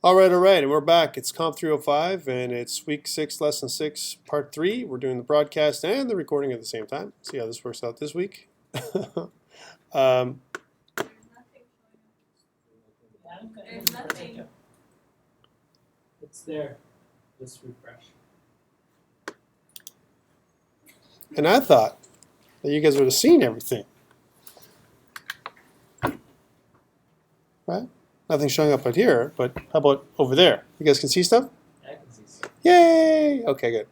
All right, and we're back. It's COMP305, and it's week 6, lesson 6, part 3. We're doing the broadcast and the recording at the same time. See how this works out this week. There's nothing. It's there. Just refresh. And I thought that you guys would have seen everything. Right? Nothing's showing up out here, but how about over there? You guys can see stuff? I can see some. Yay! Okay, good.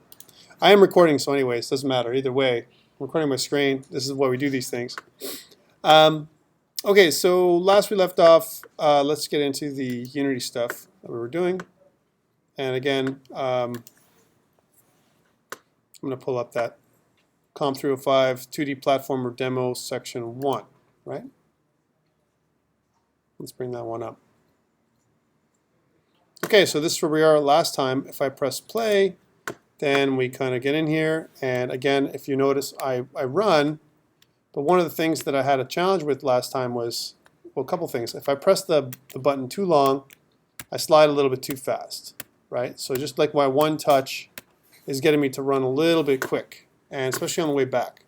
I am recording, so anyways, doesn't matter. Either way, I'm recording my screen. This is why we do these things. Okay, so last we left off, let's get into the Unity stuff that we were doing. And again, I'm going to pull up that COMP305 2D Platformer Demo Section 1, right? Let's bring that one up. Okay, so this is where we are last time. If I press play, then we kind of get in here. And again, if you notice, I run. But one of the things that I had a challenge with last time was, well, a couple things. If I press the button too long, I slide a little bit too fast, right? So just like my one touch is getting me to run a little bit quick, and especially on the way back.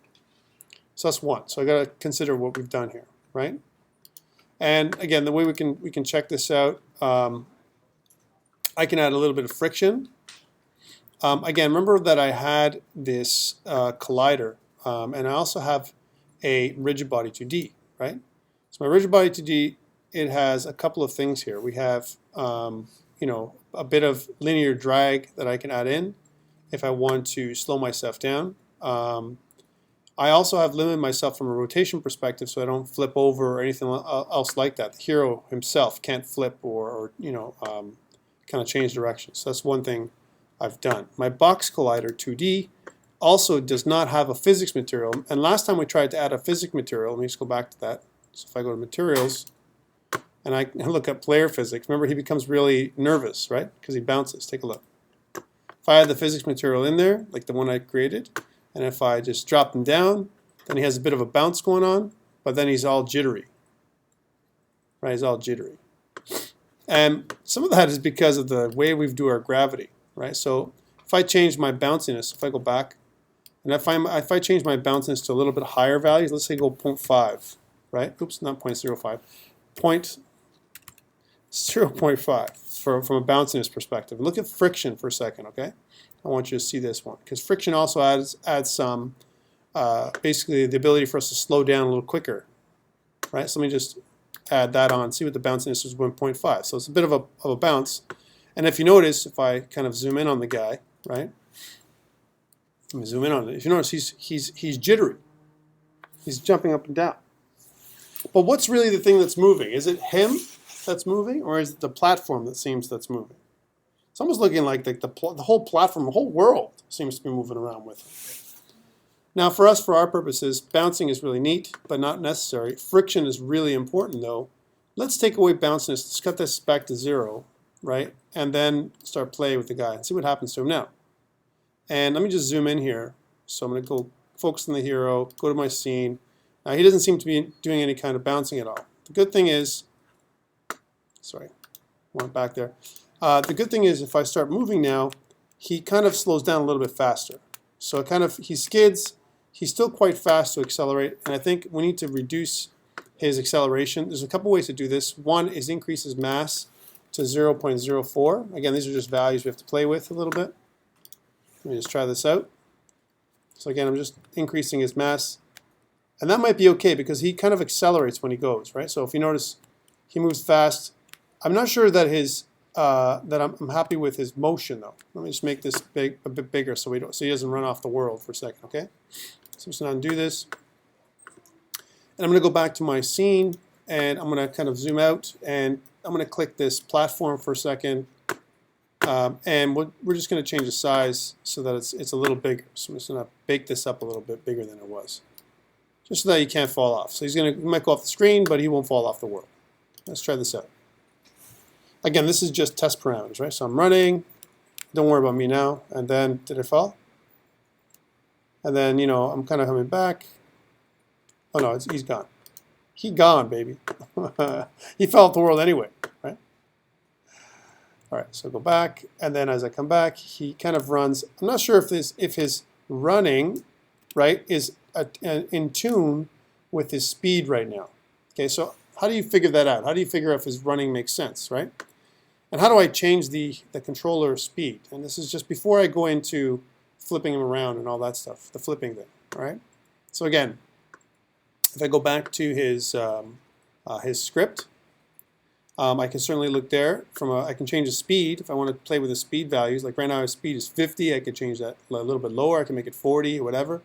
So that's one. So I got to consider what we've done here, right? And again, the way we can check this out, I can add a little bit of friction. Again, remember that I had this collider, and I also have a rigid body 2D, right? So my rigid body 2D, it has a couple of things here. We have, you know, a bit of linear drag that I can add in if I want to slow myself down. I also have limited myself from a rotation perspective so I don't flip over or anything else like that. The hero himself can't flip or you know, kind of change direction. So that's one thing I've done. My box collider 2D also does not have a physics material. And last time we tried to add a physics material, let me just go back to that. So if I go to materials and I look at player physics, remember he becomes really nervous, right? Because he bounces. Take a look. If I had the physics material in there, like the one I created, and if I just drop him down, then he has a bit of a bounce going on, but then he's all jittery. Right, he's all jittery. And some of that is because of the way we do our gravity, right? So if I change my bounciness, if I go back, and if I change my bounciness to a little bit higher values, let's say go 0.5, right? Oops, not 0.05, 0.5 from a bounciness perspective. Look at friction for a second, okay? I want you to see this one, because friction also adds some, basically the ability for us to slow down a little quicker, right? So let me just add that on, see what the bounciness is 1.5. So it's a bit of a bounce. And if you notice, if I kind of zoom in on the guy, right? Let me zoom in on it. If you notice, he's jittery. He's jumping up and down. But what's really the thing that's moving? Is it him that's moving, or is it the platform that seems that's moving? It's almost looking like the whole platform, the whole world seems to be moving around with it. Now for us, for our purposes, bouncing is really neat, but not necessary. Friction is really important though. Let's take away bounciness. Let's cut this back to 0, right? And then start playing with the guy and see what happens to him now. And let me just zoom in here. So I'm going to go focus on the hero, go to my scene. Now he doesn't seem to be doing any kind of bouncing at all. The good thing is, sorry, went back there. The good thing is if I start moving now, he kind of slows down a little bit faster. So he skids. He's still quite fast to accelerate, and I think we need to reduce his acceleration. There's a couple ways to do this. One is increase his mass to 0.04. Again, these are just values we have to play with a little bit. Let me just try this out. So again, I'm just increasing his mass. And that might be okay because he kind of accelerates when he goes, right? So if you notice, he moves fast. I'm not sure that I'm happy with his motion though. Let me just make this a bit bigger so he doesn't run off the world for a second, okay? So I'm just going to undo this. And I'm going to go back to my scene and I'm going to kind of zoom out and I'm going to click this platform for a second. And we're just going to change the size so that it's a little bigger. So I'm just going to bake this up a little bit bigger than it was. Just so that he can't fall off. So he might go off the screen, but he won't fall off the world. Let's try this out. Again, this is just test parameters, right? So I'm running. Don't worry about me now. And then, did it fall? And then, you know, I'm kind of coming back. Oh no, he's gone. He gone, baby. He fell off the world anyway, right? All right, so go back, and then as I come back, he kind of runs. I'm not sure if his running, right, is in tune with his speed right now. Okay, so how do you figure that out? How do you figure if his running makes sense, right? And how do I change the controller speed? And this is just before I go into flipping him around and all that stuff, the flipping thing, all right? So again, if I go back to his script, I can certainly look there. I can change the speed if I want to play with the speed values. Like right now, his speed is 50. I could change that a little bit lower. I can make it 40 or whatever.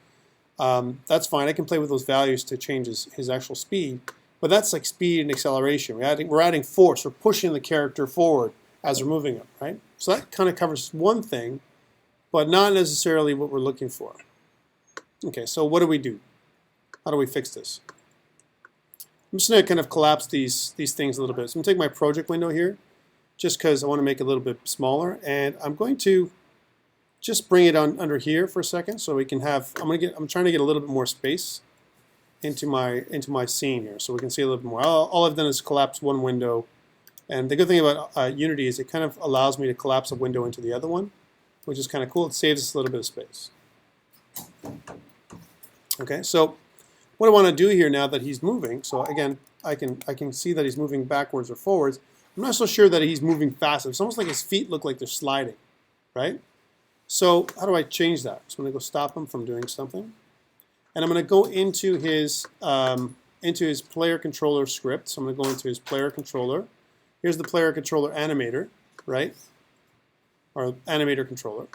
That's fine. I can play with those values to change his actual speed. But that's like speed and acceleration. We're adding force. We're pushing the character forward as we're moving him, right? So that kind of covers one thing, but not necessarily what we're looking for. Okay, so what do we do? How do we fix this? I'm just going to kind of collapse these things a little bit. So I'm going to take my project window here, just because I want to make it a little bit smaller, and I'm going to just bring it on under here for a second, so we can have. I'm trying to get a little bit more space into my scene here, so we can see a little bit more. All I've done is collapse one window, and the good thing about Unity is it kind of allows me to collapse a window into the other one, which is kind of cool. It saves us a little bit of space. Okay, so what I want to do here now that he's moving, so again, I can see that he's moving backwards or forwards. I'm not so sure that he's moving fast. It's almost like his feet look like they're sliding, right? So how do I change that? So I'm going to go stop him from doing something. And I'm going to go into his player controller script. So I'm going to go into his player controller. Here's the player controller animator, right? Or animator controller.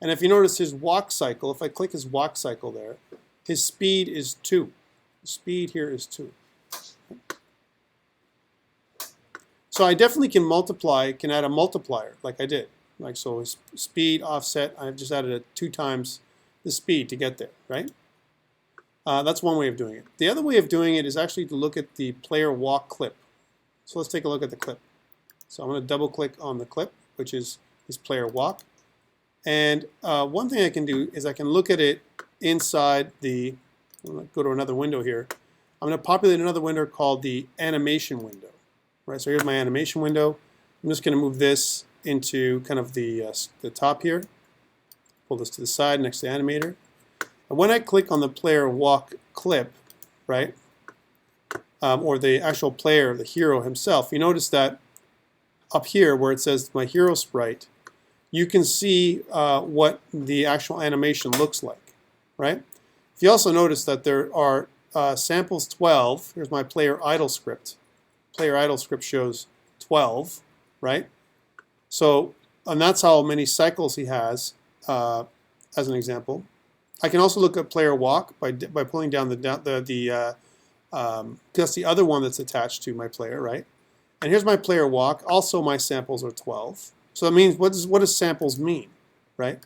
And if you notice his walk cycle, if I click his walk cycle there, his speed is 2. The speed here is 2. So I definitely can add a multiplier like I did. Like so his speed offset, I've just added it 2 times the speed to get there, right? That's one way of doing it. The other way of doing it is actually to look at the player walk clip. So let's take a look at the clip. So I'm going to double click on the clip, which is his player walk. And one thing I can do is I can look at it inside the, I'm going to go to another window here. I'm going to populate another window called the animation window. Right, so here's my animation window. I'm just going to move this into kind of the top here. Pull this to the side next to the animator. And when I click on the player walk clip, right, or the actual player, the hero himself, you notice that up here where it says my hero sprite, you can see what the actual animation looks like, right? If you also notice that there are samples 12, here's my player idle script. Player idle script shows 12, right? So, and that's how many cycles he has, as an example. I can also look at player walk by pulling down that's the other one that's attached to my player, right? And here's my player walk. Also, my samples are 12. So that means what does samples mean, right?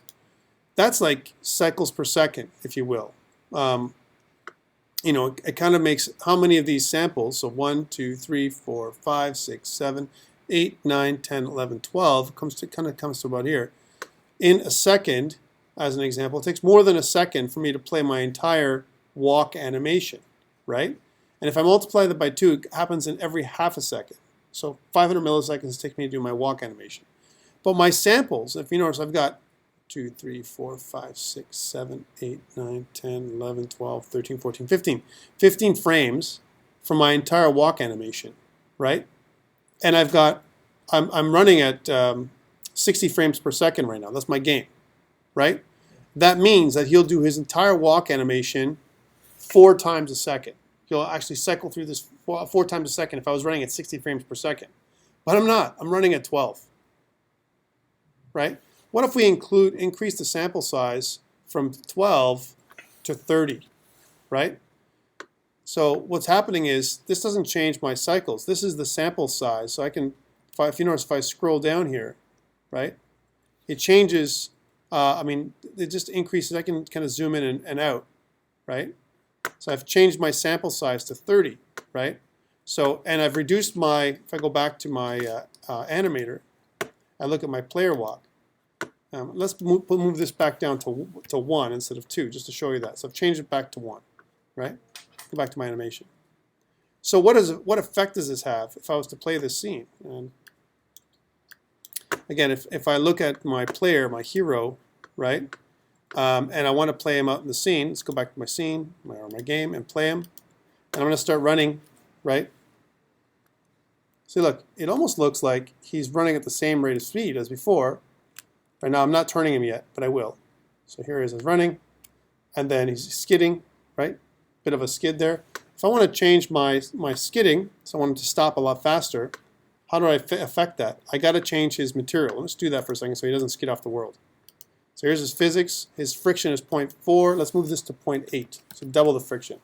That's like cycles per second, if you will. You know, it kind of makes how many of these samples, so 1, 2, 3, 4, 5, 6, 7, 8, 9, 10, 11, 12, comes to about here. In a second, as an example, it takes more than a second for me to play my entire walk animation, right? And if I multiply that by 2, it happens in every half a second. So 500 milliseconds takes me to do my walk animation. But my samples, if you notice, I've got 2, 3, 4, 5, 6, 7, 8, 9, 10, 11, 12, 13, 14, 15. 15 frames for my entire walk animation, right? And I'm running at 60 frames per second right now. That's my game, right? That means that he'll do his entire walk animation 4 times a second. He'll actually cycle through this 4 times a second if I was running at 60 frames per second. But I'm not. I'm running at 12, right? What if we increase the sample size from 12 to 30, right? So what's happening is this doesn't change my cycles. This is the sample size. So I can, if you notice, if I scroll down here, right, it changes. It just increases. I can kind of zoom in and out, right? So I've changed my sample size to 30, right? So, and I've reduced my, if I go back to my animator, I look at my player walk. Let's move this back down to 1 instead of 2, just to show you that. So I've changed it back to 1, right? Go back to my animation. So what effect does this have if I was to play this scene? And again, if I look at my player, my hero, right, and I want to play him out in the scene, let's go back to my scene, or my game, and play him. And I'm going to start running, right? See, look, it almost looks like he's running at the same rate of speed as before. Right now, I'm not turning him yet, but I will. So here he is running, and then he's skidding, right? Bit of a skid there. If I want to change my skidding, so I want him to stop a lot faster, how do I affect that? I got to change his material. Let's do that for a second so he doesn't skid off the world. So here's his physics. His friction is 0.4. Let's move this to 0.8. So double the friction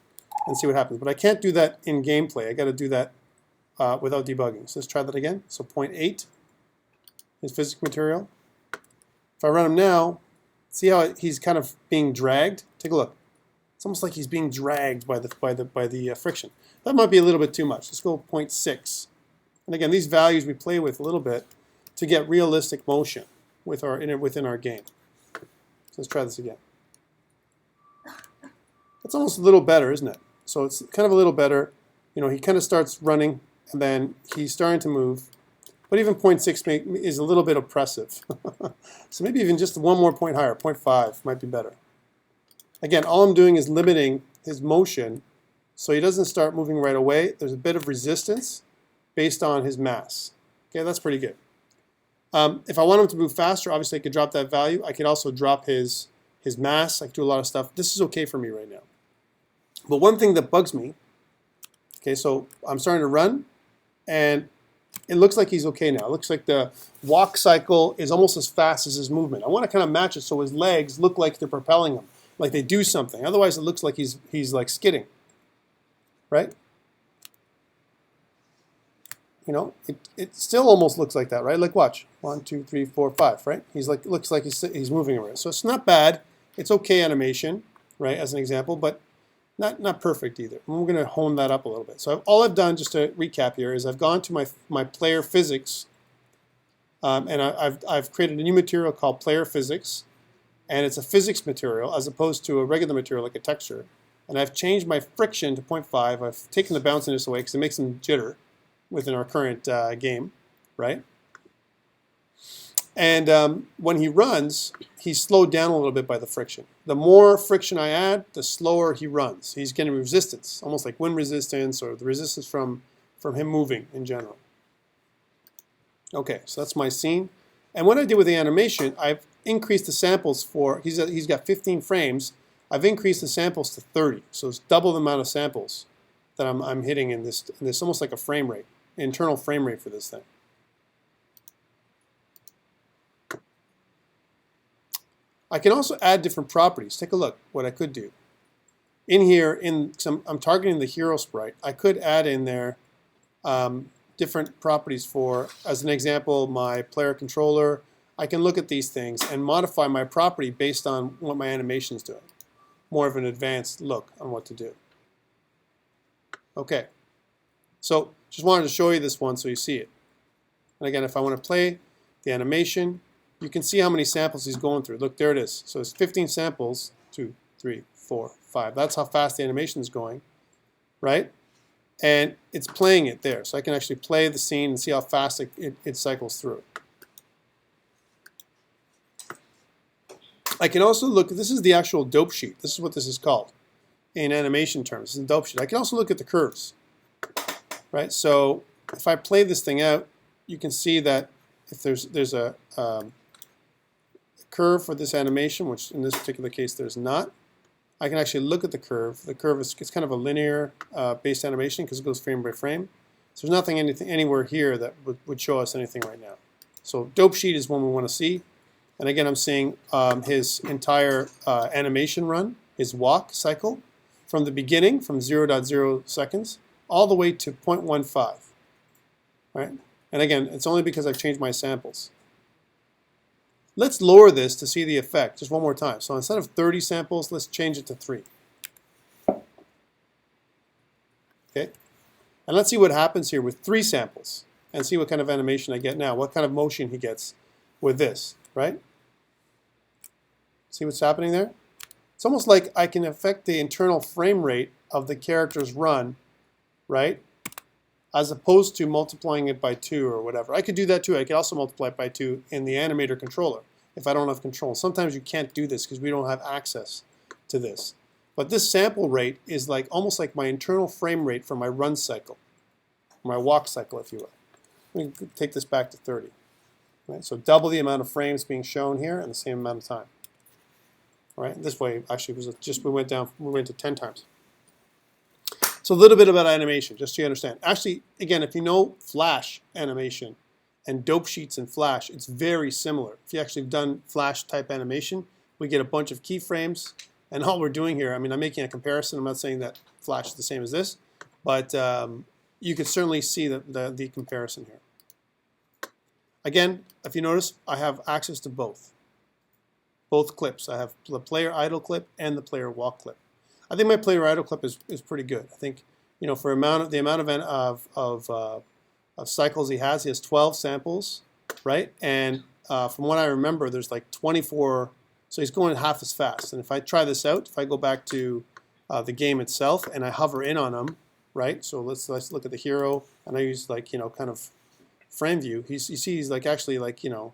and see what happens. But I can't do that in gameplay. I got to do that without debugging. So let's try that again. So 0.8 is physics material. If I run him now, see how he's kind of being dragged? Take a look. It's almost like he's being dragged by the friction. That might be a little bit too much. Let's go 0.6. And again, these values we play with a little bit to get realistic motion with within our game. So let's try this again. It's almost a little better, isn't it? So it's kind of a little better. You know, he kind of starts running, and then he's starting to move. But even 0.6 is a little bit oppressive. So maybe even just one more point higher, 0.5 might be better. Again, all I'm doing is limiting his motion so he doesn't start moving right away. There's a bit of resistance based on his mass. Okay, that's pretty good. If I want him to move faster, obviously I could drop that value. I could also drop his mass. I could do a lot of stuff. This is okay for me right now. But one thing that bugs me, okay, so I'm starting to run, and it looks like he's okay now. It looks like the walk cycle is almost as fast as his movement. I want to kind of match it so his legs look like they're propelling him, like they do something. Otherwise, it looks like he's like skidding, right? You know, it still almost looks like that, right? Like watch, 1, 2, 3, 4, 5, right? Looks like he's moving around. So it's not bad. It's okay animation, right? As an example, but not perfect either. And we're going to hone that up a little bit. So all I've done, just to recap here, is I've gone to my player physics, and I've created a new material called player physics, and it's a physics material as opposed to a regular material like a texture. And I've changed my friction to 0.5. I've taken the bounciness away because it makes them jitter within our current game, right? And when he runs, he's slowed down a little bit by the friction. The more friction I add, the slower he runs. He's getting resistance, almost like wind resistance or the resistance from him moving in general. Okay, so that's my scene. And what I did with the animation, I've increased the samples for, he's got 15 frames. I've increased the samples to 30. So it's double the amount of samples that I'm hitting in this almost like a frame rate, internal frame rate for this thing. I can also add different properties. Take a look what I could do. In here, I'm targeting the hero sprite. I could add in there different properties for, as an example, my player controller. I can look at these things and modify my property based on what my animation is doing. More of an advanced look on what to do. Okay, so just wanted to show you this one so you see it. And again, if I want to play the animation, you can see how many samples he's going through. Look, there it is. So it's 15 samples, 2, 3, 4, 5. That's how fast the animation is going, right? And it's playing it there. So I can actually play the scene and see how fast it cycles through. I can also look, this is the actual dope sheet. This is what this is called in animation terms. This is a dope sheet. I can also look at the curves, right? So if I play this thing out, you can see that if there's a curve for this animation, which in this particular case there's not, I can actually look at the curve. The curve is it's kind of a linear based animation because it goes frame by frame. So there's nothing anywhere here that would show us anything right now. So dope sheet is one we want to see. And again, I'm seeing his entire animation run, his walk cycle, from the beginning, from 0.0 seconds, all the way to 0.15. Right? And again, it's only because I've changed my samples. Let's lower this to see the effect just one more time. So instead of 30 samples, let's change it to 3. Okay? And let's see what happens here with 3 samples and see what kind of animation I get now, what kind of motion he gets with this, right? See what's happening there? It's almost like I can affect the internal frame rate of the character's run, right? as opposed to multiplying it by 2 or whatever. I could do that too. I could also multiply it by 2 in the Animator controller if I don't have control. Sometimes you can't do this because we don't have access to this. But this sample rate is like almost like my internal frame rate for my run cycle, my walk cycle, if you will. We can take this back to 30. Right? So double the amount of frames being shown here in the same amount of time. All right? This way, actually, was just we went to 10 times. So a little bit about animation, just so you understand. Actually, again, if you know Flash animation and dope sheets in Flash, it's very similar. If you actually have done Flash type animation, we get a bunch of keyframes, and all we're doing here, I mean, I'm making a comparison. I'm not saying that Flash is the same as this, but you can certainly see the comparison here. Again, if you notice, I have access to both clips. I have the player idle clip and the player walk clip. I think my player idle clip is pretty good. I think, you know, for the amount of cycles he has 12 samples, right? And from what I remember, there's like 24, so he's going half as fast. And if I try this out, if I go back to the game itself and I hover in on him, right? So let's look at the hero, and I use like, you know, kind of frame view. You see he's like actually like, you know,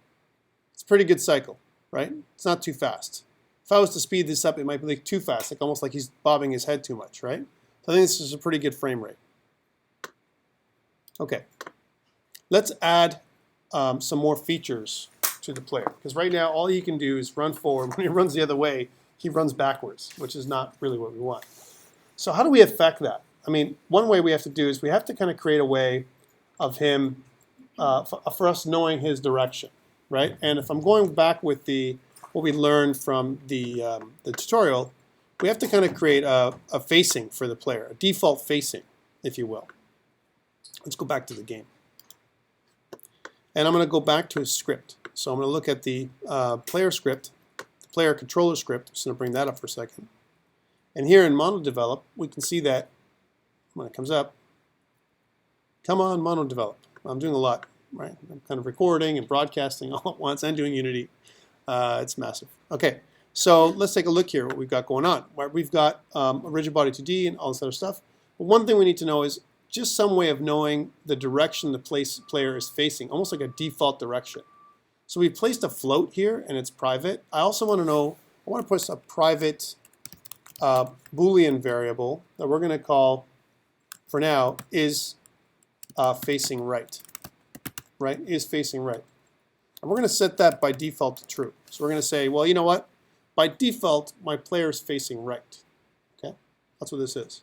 it's a pretty good cycle, right? It's not too fast. If I was to speed this up, it might be like too fast, like almost like he's bobbing his head too much, right? So I think this is a pretty good frame rate. Okay, let's add some more features to the player, because right now all you can do is run forward. When he runs the other way, he runs backwards, which is not really what we want. So how do we affect that? I mean, one way we have to do is we have to kind of create a way of him, for us knowing his direction, right? And if I'm going back with what we learned from the tutorial, we have to kind of create a facing for the player, a default facing, if you will. Let's go back to the game. And I'm going to go back to a script. So I'm going to look at the player script, the player controller script. I'm just going to bring that up for a second. And here in MonoDevelop, we can see that when it comes up, come on, MonoDevelop. I'm doing a lot, right? I'm kind of recording and broadcasting all at once and doing Unity. It's massive. Okay, so let's take a look here what we've got going on. We've got a rigid body 2D and all this other stuff. But one thing we need to know is just some way of knowing the direction the player is facing, almost like a default direction. So we placed a float here and it's private. I also want to know, I want to put a private Boolean variable that we're going to call, for now, is facing right. Right? Is facing right. And we're going to set that by default to true. So we're going to say, well, you know what? By default, my player is facing right. Okay? That's what this is.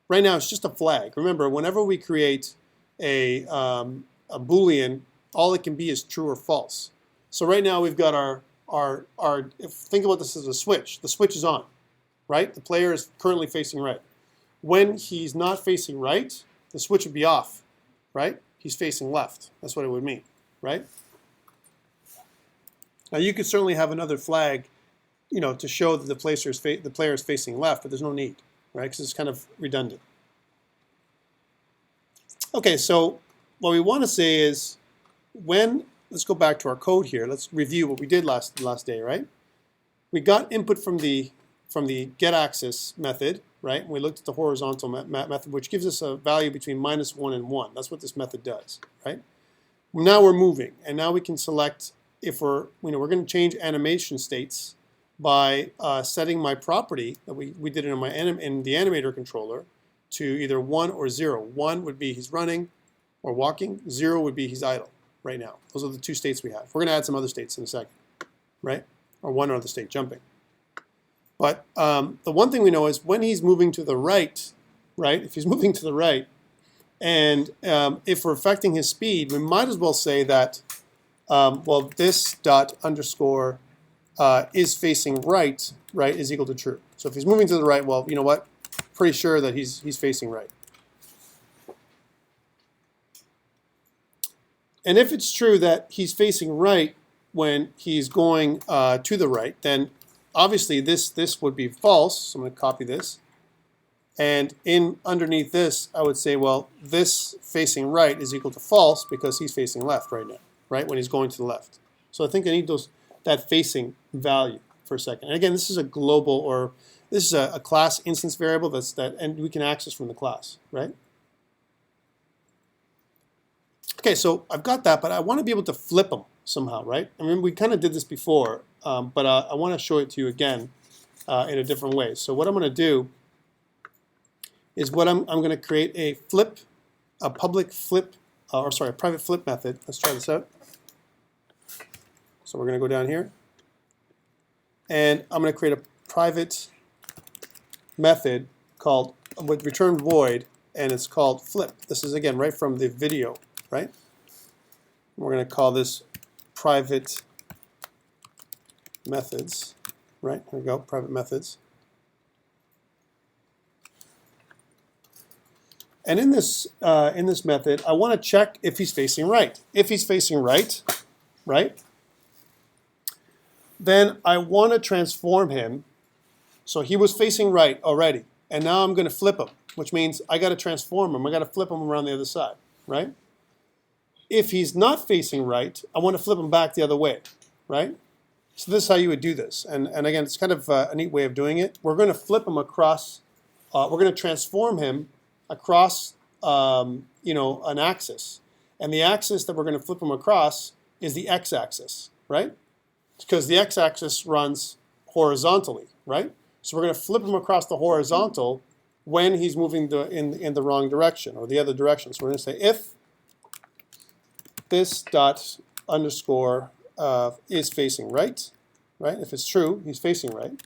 Right now, it's just a flag. Remember, whenever we create a Boolean, all it can be is true or false. So right now, we've got think about this as a switch. The switch is on, right? The player is currently facing right. When he's not facing right, the switch would be off, right? He's facing left. That's what it would mean, right? Now you could certainly have another flag, you know, to show that the player is facing left, but there's no need, right? Because it's kind of redundant. Okay, so what we want to say is let's go back to our code here. Let's review what we did last day, right? We got input from the getAxis method, right? And we looked at the horizontal method, which gives us a value between -1 and 1. That's what this method does, right? Now we're moving, and now we can select if we're going to change animation states by setting my property that we did in the Animator controller to either 1 or 0. 1 would be he's running or walking. 0 would be he's idle right now. Those are the two states we have. We're going to add some other states in a second, right? Or one other state, jumping. But the one thing we know is when he's moving to the right, right? If he's moving to the right, and if we're affecting his speed, we might as well say that, well, this dot underscore is facing right, right, is equal to true. So if he's moving to the right, well, you know what? Pretty sure that he's facing right. And if it's true that he's facing right when he's going to the right, then obviously this would be false. So I'm going to copy this. And underneath this, I would say, well, this facing right is equal to false because he's facing left right now, right, when he's going to the left. So I think I need that facing value for a second. And again, this is a global, or this is a class instance variable and we can access from the class, right? Okay, so I've got that, but I want to be able to flip them somehow, right? I mean, we kind of did this before, but I want to show it to you again in a different way. So what I'm going to do is I'm going to create a public flip, a private flip method. Let's try this out. So we're going to go down here, and I'm going to create a private method called with return void, and it's called flip. This is again right from the video, right? We're going to call this private methods, right? Here we go, private methods. And in this method, I want to check if he's facing right. If he's facing right, then I want to transform him. So he was facing right already, and now I'm going to flip him, which means I got to transform him. I got to flip him around the other side, right? If he's not facing right, I want to flip him back the other way, right? So this is how you would do this. And again, it's kind of a neat way of doing it. We're going to flip him across, we're going to transform him across, an axis. And the axis that we're going to flip him across is the x-axis, right? Because the x-axis runs horizontally, right? So we're going to flip him across the horizontal when he's moving in the wrong direction or the other direction. So we're going to say if this dot underscore is facing right, right? If it's true, he's facing right.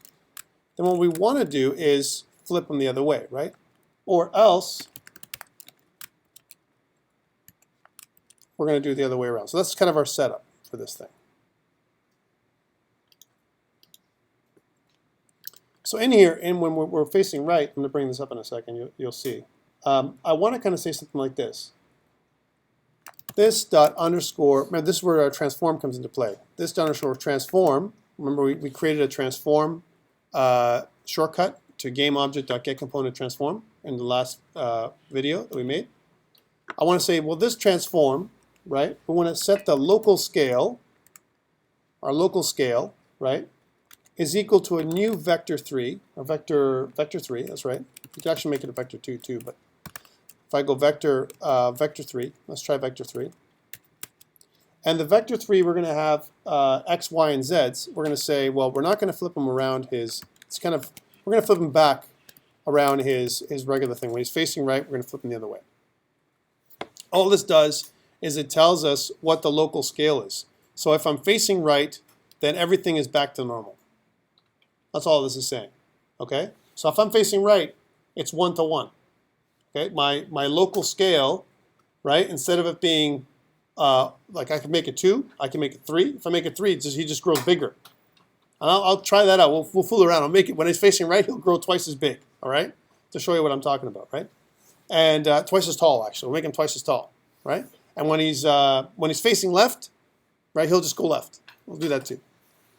Then what we want to do is flip him the other way, right? Or else we're going to do it the other way around. So that's kind of our setup for this thing. So in here, when we're facing right, I'm going to bring this up in a second, you'll see. I want to kind of say something like this. This dot underscore, remember this is where our transform comes into play. This dot underscore transform, remember we created a transform shortcut to gameObject.getComponentTransform in the last video that we made. I want to say, well, this transform, right, we want to set the local scale, our local scale, right, is equal to a new vector 3, or vector 3, that's right. You can actually make it a vector 2 too, but if I go vector 3, let's try vector 3. And the vector 3, we're going to have x, y, and z's. We're going to say, well, we're not going to flip him around we're going to flip him back around his regular thing. When he's facing right, we're going to flip him the other way. All this does is it tells us what the local scale is. So if I'm facing right, then everything is back to normal. That's all this is saying, okay? So if I'm facing right, it's 1 to 1. Okay, my local scale, right? Instead of it being like I can make it 2, I can make it 3. If I make it 3, he just grows bigger. And I'll try that out. We'll fool around. I'll make it when he's facing right, he'll grow twice as big. All right, to show you what I'm talking about, right? And twice as tall actually. We'll make him twice as tall, right? And when he's facing left, right, he'll just go left. We'll do that too,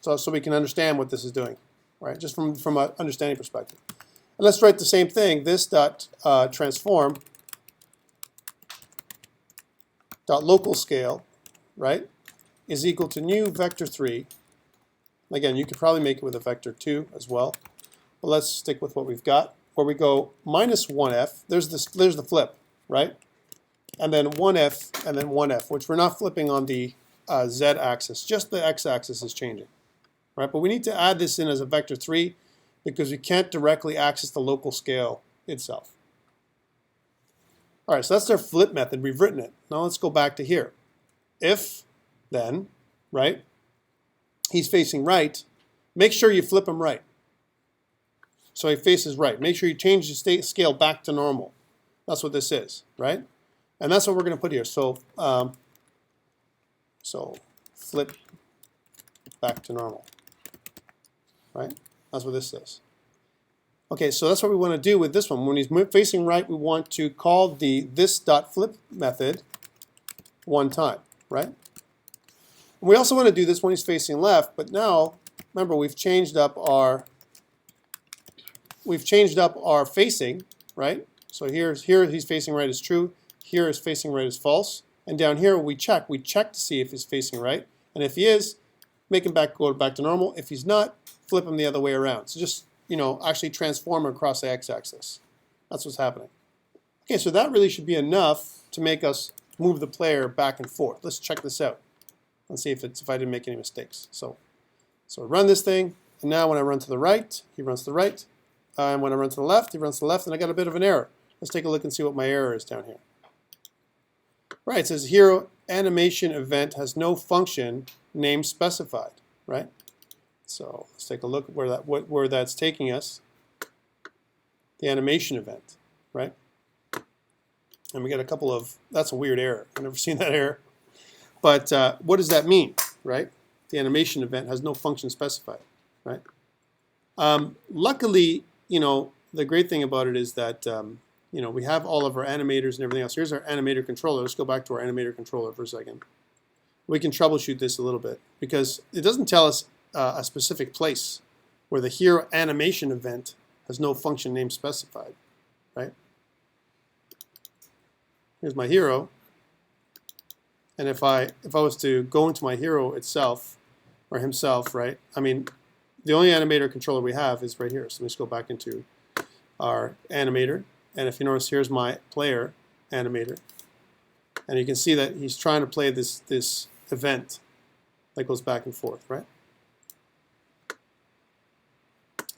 so we can understand what this is doing, right? Just from an understanding perspective. And let's write the same thing. This dot transform dot local scale, right, is equal to new vector 3. Again, you could probably make it with a vector 2 as well. But let's stick with what we've got. Where we go minus 1f. There's the flip, right? And then 1f and then 1f, which we're not flipping on the z-axis. Just the x-axis is changing, right? But we need to add this in as a vector 3 because we can't directly access the local scale itself. All right, so that's our flip method. We've written it. Now let's go back to here. If, then, right, he's facing right, make sure you flip him right. So he faces right. Make sure you change the scale back to normal. That's what this is, right? And that's what we're going to put here. So, flip back to normal, right? That's what this is. Okay, so that's what we want to do with this one. When he's facing right, we want to call the this.flip method one time, right? And we also want to do this when he's facing left, but now, remember, we've changed up our facing, right? So here he's facing right is true, here is facing right is false, and down here we check to see if he's facing right, and if he is, make him go back to normal. If he's not, flip him the other way around. So just, actually transform across the x-axis. That's what's happening. Okay, so that really should be enough to make us move the player back and forth. Let's check this out. Let's see if I didn't make any mistakes. So I run this thing, and now when I run to the right, he runs to the right. And when I run to the left, he runs to the left, and I got a bit of an error. Let's take a look and see what my error is down here. Right, it says hero animation event has no function name specified, right? So let's take a look at where that's taking us. The animation event, right? And we got a couple of, that's a weird error. I've never seen that error. But what does that mean, right? The animation event has no function specified, right? Luckily, you know, the great thing about it is that, you know, we have all of our animators and everything else. Here's our animator controller. Let's go back to our animator controller for a second. We can troubleshoot this a little bit because it doesn't tell us a specific place where the hero animation event has no function name specified, right? Here's my hero. And if I was to go into my hero itself, or himself, right? I mean, the only animator controller we have is right here. So let's go back into our animator. And if you notice, here's my player animator. And you can see that he's trying to play this event that goes back and forth, right?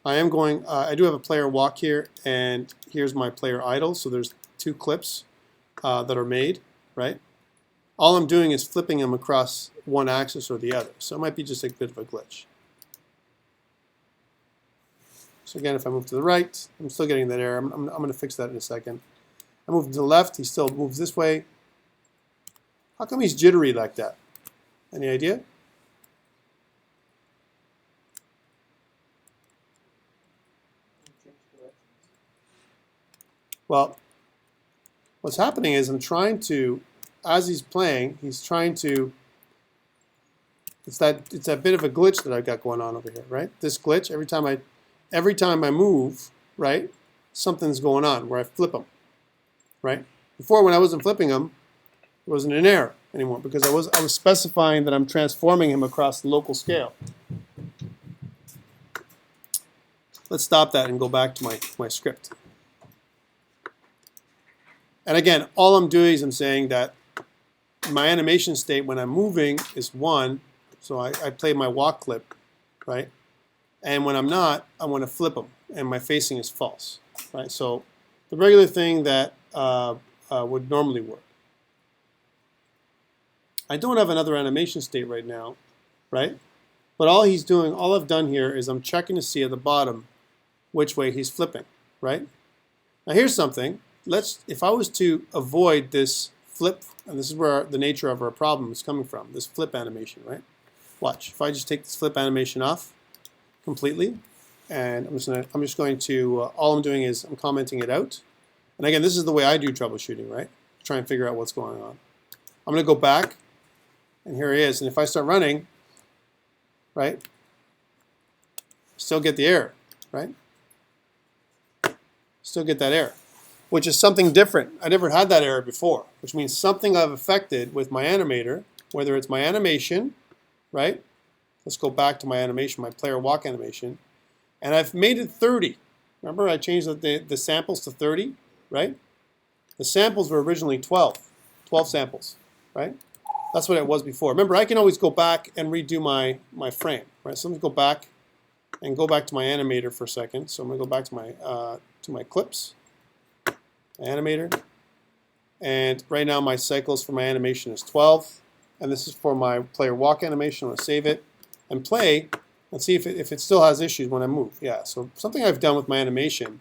I do have a player walk here, and here's my player idle. So there's 2 clips that are made, right? All I'm doing is flipping them across one axis or the other. So it might be just a bit of a glitch. So again, if I move to the right, I'm still getting that error. I'm going to fix that in a second. I move to the left, he still moves this way. How come he's jittery like that? Any idea? Well, what's happening is I'm trying to, as he's playing, he's trying to, it's that bit of a glitch that I've got going on over here, right? This glitch, every time I move, right, something's going on where I flip him, right? Before, when I wasn't flipping him, it wasn't an error anymore because I was specifying that I'm transforming him across the local scale. Let's stop that and go back to my script. And again, all I'm doing is I'm saying that my animation state when I'm moving is 1, so I play my walk clip, right? And when I'm not, I want to flip them, and my facing is false, right? So the regular thing that would normally work. I don't have another animation state right now, right? But all I've done here is I'm checking to see at the bottom which way he's flipping, right? Now here's something. If I was to avoid this flip, and this is where the nature of our problem is coming from, this flip animation, right? Watch. If I just take this flip animation off completely, and I'm just going to, all I'm doing is I'm commenting it out. And again, this is the way I do troubleshooting, right? Try and figure out what's going on. I'm going to go back, and here he is. And if I start running, right, still get the error, right? Still get that error, which is something different. I never had that error before, which means something I've affected with my animator, whether it's my animation, right? Let's go back to my animation, my player walk animation, and I've made it 30. Remember I changed the samples to 30, right? The samples were originally 12 samples, right? That's what it was before. Remember, I can always go back and redo my frame, right? So let me go back and go back to my animator for a second. So I'm going to go back to my clips, animator, and right now my cycles for my animation is 12, and this is for my player walk animation. I'm going to save it and play and see if it still has issues when I move. Yeah, so something I've done with my animation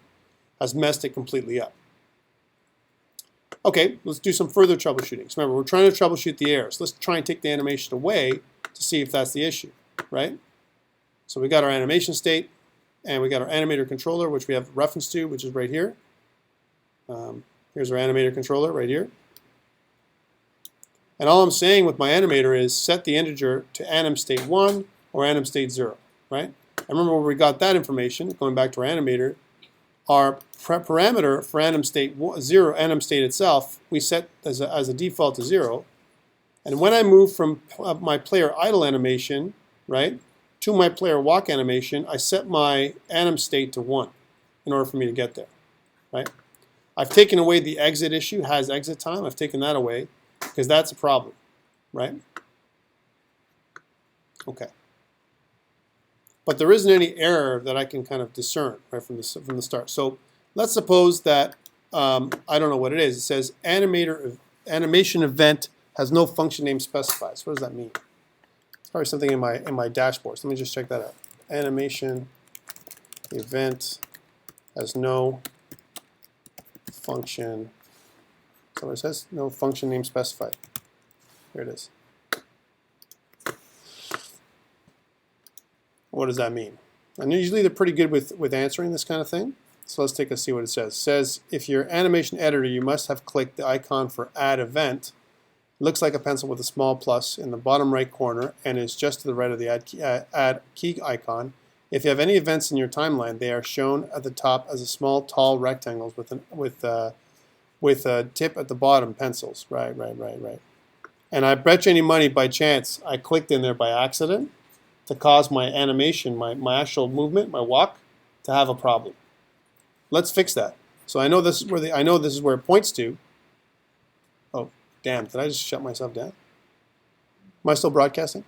has messed it completely up. Okay, let's do some further troubleshooting. So remember, we're trying to troubleshoot the errors. Let's try and take the animation away to see if that's the issue, right? So we got our animation state, and we got our animator controller, which we have reference to, which is right here. Here's our animator controller right here. And all I'm saying with my animator is set the integer to anim state 1 or anim state 0, right? And remember where we got that information, going back to our animator, our parameter for anim state 0, anim state itself, we set as a default to 0. And when I move from my player idle animation, right, to my player walk animation, I set my anim state to 1 in order for me to get there, right? I've taken away the exit issue, has exit time. I've taken that away. because that's a problem, right? Okay. But there isn't any error that I can kind of discern right from the start. So let's suppose that I don't know what it is. It says animation event has no function name specified. So what does that mean? It's probably something in my dashboard. So let me just check that out. Animation event has no function. So it says no function name specified. Here it is. What does that mean? And usually they're pretty good with answering this kind of thing. So let's take a see what it says. It says if you're animation editor, you must have clicked the icon for add event. It looks like a pencil with a small plus in the bottom right corner and is just to the right of the add key icon. If you have any events in your timeline, they are shown at the top as a small tall rectangles with a tip at the bottom, pencils. Right. And I bet you any money by chance I clicked in there by accident to cause my animation, my actual movement, my walk, to have a problem. Let's fix that. So I know this is where it points to. Oh, damn! Did I just shut myself down? Am I still broadcasting?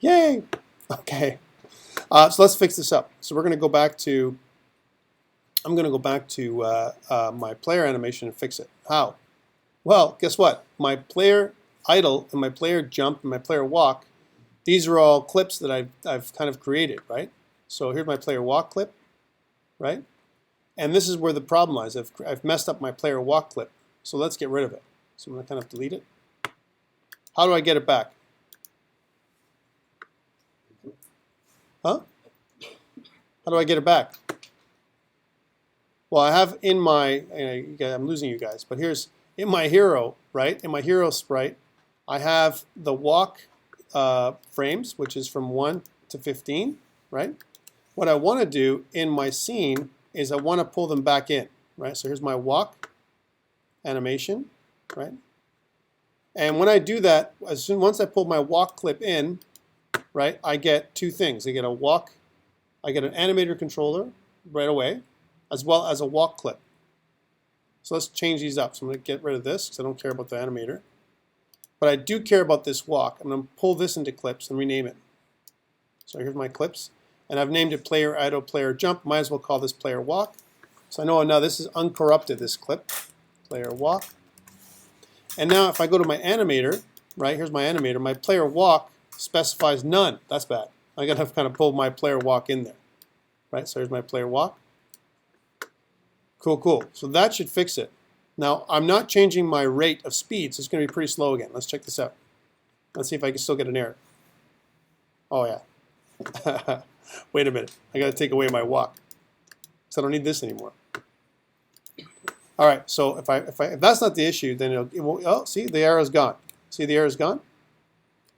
Yay! Okay. So let's fix this up. So we're going to go back to. I'm going to go back to my player animation and fix it. How? Well, guess what? My player idle and my player jump and my player walk, these are all clips that I've kind of created, right? So here's my player walk clip, right? And this is where the problem lies. I've messed up my player walk clip. So let's get rid of it. So I'm going to kind of delete it. How do I get it back? Huh? How do I get it back? Well, I have in my, I'm losing you guys, but here's, in my hero, right? In my hero sprite, I have the walk frames, which is from 1 to 15, right? What I want to do in my scene is I want to pull them back in, right? So here's my walk animation, right? And when I do that, once I pull my walk clip in, right, I get two things. I get a walk, I get an animator controller right away, as well as a walk clip. So let's change these up. So I'm going to get rid of this because I don't care about the animator. But I do care about this walk. I'm going to pull this into clips and rename it. So here's my clips. And I've named it player idle, player jump. Might as well call this player walk. So I know now this is uncorrupted, this clip. Player walk. And now if I go to my animator, right, here's my animator. My player walk specifies none. That's bad. I got to kind of pull my player walk in there. Right, so here's my player walk. Cool. So that should fix it. Now, I'm not changing my rate of speed, so it's going to be pretty slow again. Let's check this out. Let's see if I can still get an error. Oh, yeah. Wait a minute. I got to take away my walk. So I don't need this anymore. All right, so if that's not the issue, then it won't, oh, see, the error is gone. See, the error is gone?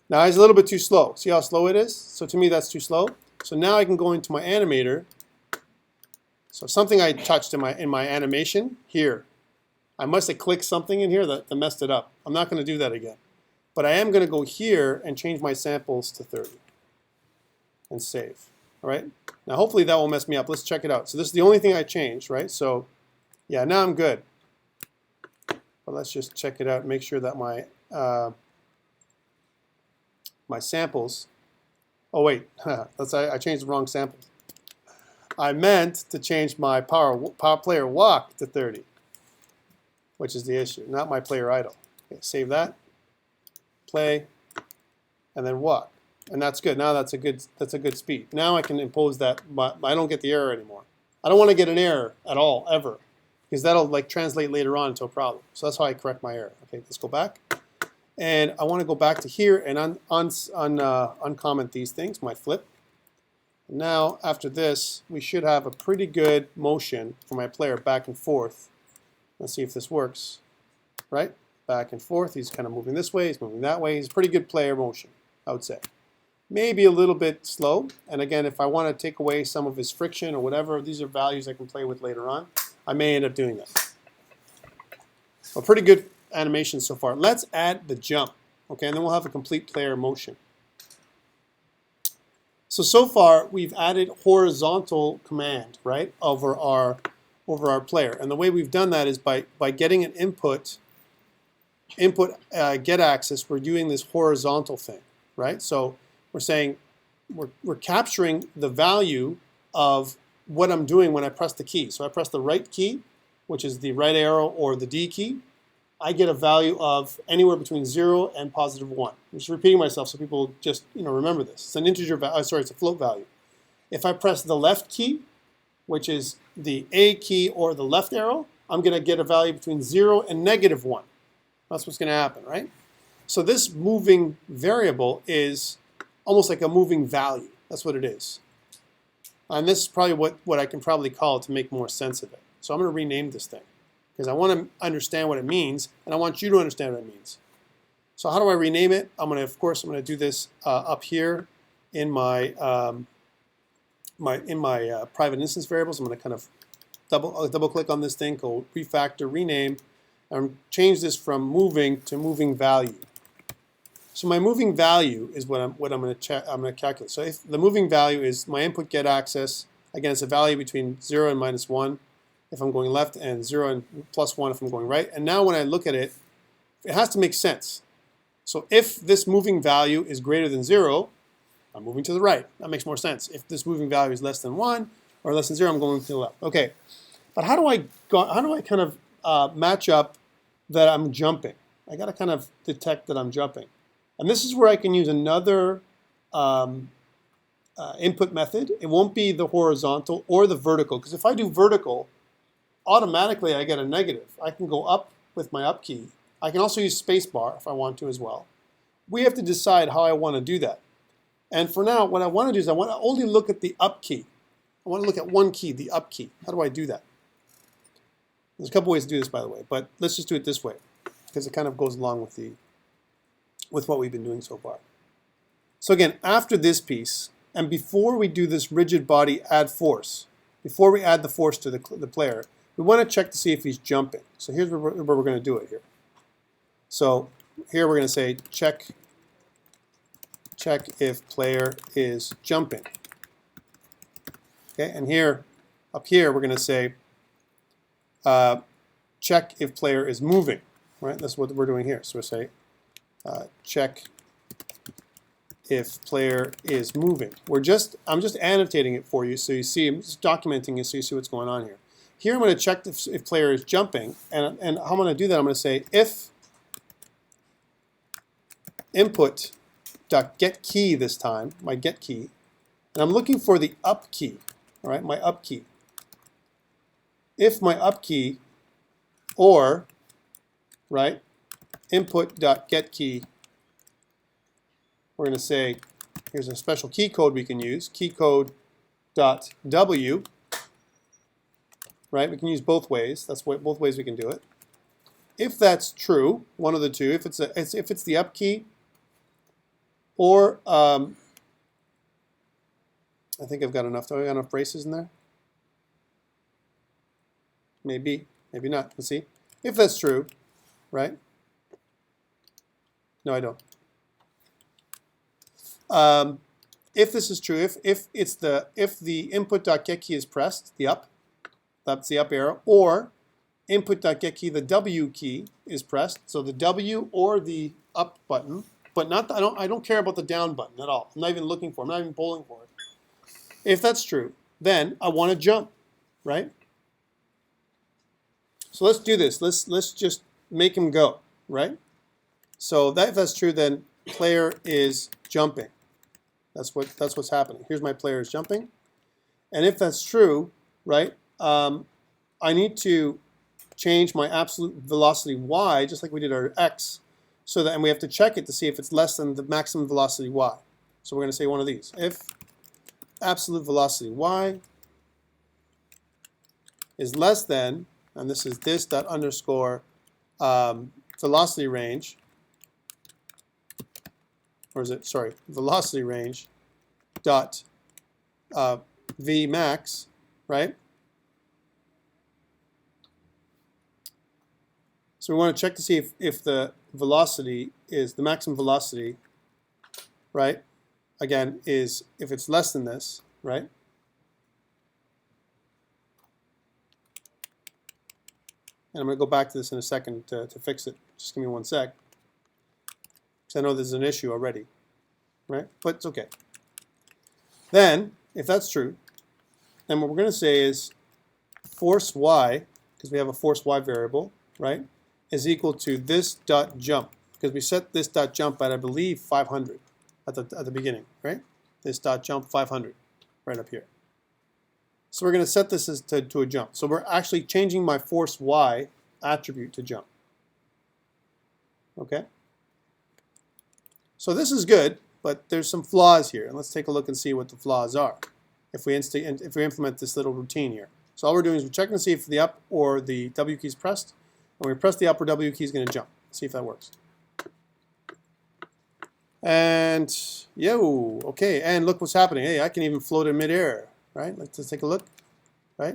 Now, it's a little bit too slow. See how slow it is? So to me, that's too slow. So now I can go into my animator. So something I touched in my animation here. I must have clicked something in here that messed it up. I'm not going to do that again. But I am going to go here and change my samples to 30 and save. All right. Now hopefully that won't mess me up. Let's check it out. So this is the only thing I changed, right? So yeah, now I'm good. But let's just check it out and make sure that my my samples. Oh wait, I changed the wrong sample. I meant to change my power player walk to 30, which is the issue, not my player idle. Okay, save that, play, and then walk, and that's good. Now that's a good speed. Now I can impose that. I don't get the error anymore. I don't want to get an error at all ever, because that'll like translate later on into a problem. So that's how I correct my error. Okay, let's go back. And I want to go back to here and uncomment these things, my flip. Now, after this, we should have a pretty good motion for my player back and forth. Let's see if this works. Right? Back and forth. He's kind of moving this way. He's moving that way. He's a pretty good player motion, I would say. Maybe a little bit slow. And again, if I want to take away some of his friction or whatever, these are values I can play with later on. I may end up doing that. Well, pretty good animation so far. Let's add the jump, okay, and then we'll have a complete player motion. So far we've added horizontal command, right, over over our player. And the way we've done that is by getting an input get access, we're doing this horizontal thing, right? So we're saying we're capturing the value of what I'm doing when I press the key. So I press the right key, which is the right arrow or the D key. I get a value of anywhere between 0 and +1. I'm just repeating myself so people just remember this. It's an integer value. Sorry, it's a float value. If I press the left key, which is the A key or the left arrow, I'm going to get a value between 0 and -1. That's what's going to happen, right? So this moving variable is almost like a moving value. That's what it is. And this is probably what I can probably call it to make more sense of it. So I'm going to rename this thing because I want to understand what it means, and I want you to understand what it means. So how do I rename it? Of course, I'm going to do this up here in my private instance variables. I'm going to kind of double click on this thing called refactor rename, and change this from moving to moving value. So my moving value is what I'm going to calculate. So if the moving value is my input get access, again it's a value between 0 and -1 if I'm going left, and 0 and +1 if I'm going right. And now when I look at it, it has to make sense. So if this moving value is greater than 0, I'm moving to the right. That makes more sense. If this moving value is less than 1 or less than 0, I'm going to the left. Okay, but how do I kind of match up that I'm jumping? I got to kind of detect that I'm jumping. And this is where I can use another input method. It won't be the horizontal or the vertical, because if I do vertical, automatically I get a negative. I can go up with my up key. I can also use spacebar if I want to as well. We have to decide how I want to do that. And for now, what I want to do is I want to only look at the up key. I want to look at one key, the up key. How do I do that? There's a couple ways to do this, by the way, but let's just do it this way because it kind of goes along with what we've been doing so far. So again, after this piece, and before we do this rigid body add force, before we add the force to the player, we want to check to see if he's jumping. So here's where we're going to do it here. So here we're going to say check if player is jumping. Okay, and here, up here, we're going to say check if player is moving. Right, that's what we're doing here. So we say check if player is moving. I'm just annotating it for you so you see. I'm just documenting it so you see what's going on here. Here I'm going to check if player is jumping, and how I'm going to do that, I'm going to say if input.getKey this time, my get key, and I'm looking for the up key. All right, my up key. If my up key or right input.getKey, we're going to say here's a special key code we can use, key code.w. Right, we can use both ways. That's both ways we can do it. If that's true, one of the two, if it's the up key, or I think I've got enough. Do I got enough braces in there? Maybe, maybe not. Let's see. If that's true, right? No, I don't. If this is true, if the input.getKey is pressed, the up, that's the up arrow, or input.getKey, the W key is pressed, so the W or the up button, but not I don't care about the down button at all. I'm not even looking for it. I'm not even polling for it. If that's true, then I want to jump, right? So let's do this. Let's just make him go, right? So if that's true, then player is jumping. That's what's happening. Here's my player is jumping, and if that's true, right? I need to change my absolute velocity y, just like we did our x, so that, and we have to check it to see if it's less than the maximum velocity y. So we're going to say one of these. If absolute velocity y is less than, and this is this dot underscore velocity range, or is it, sorry, velocity range dot v max, right? So we want to check to see if the velocity is, the maximum velocity, right, again, is if it's less than this, right? And I'm going to go back to this in a second to fix it. Just give me 1 sec. Because I know there's an issue already, right? But it's okay. Then, if that's true, then what we're going to say is force y, because we have a force y variable, right, is equal to this dot jump. Because we set this dot jump at, I believe, 500 at the beginning, right? This dot jump 500 right up here. So we're going to set this as to a jump. So we're actually changing my force y attribute to jump. Okay? So this is good, but there's some flaws here. And let's take a look and see what the flaws are if we implement this little routine here. So all we're doing is we're checking to see if the up or the W key is pressed. When we press the up or W key, is going to jump. See if that works. And, okay, and look what's happening. Hey, I can even float in midair, right? Let's just take a look, right?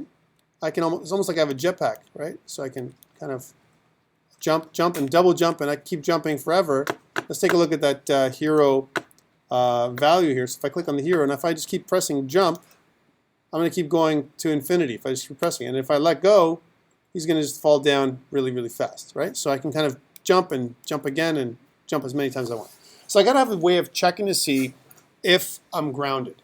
I can it's almost like I have a jetpack, right? So I can kind of jump, and double jump, and I keep jumping forever. Let's take a look at that hero value here. So if I click on the hero, and if I just keep pressing jump, I'm going to keep going to infinity if I just keep pressing. And if I let go, he's going to just fall down really, really fast, right? So I can kind of jump and jump again and jump as many times as I want. So I got to have a way of checking to see if I'm grounded.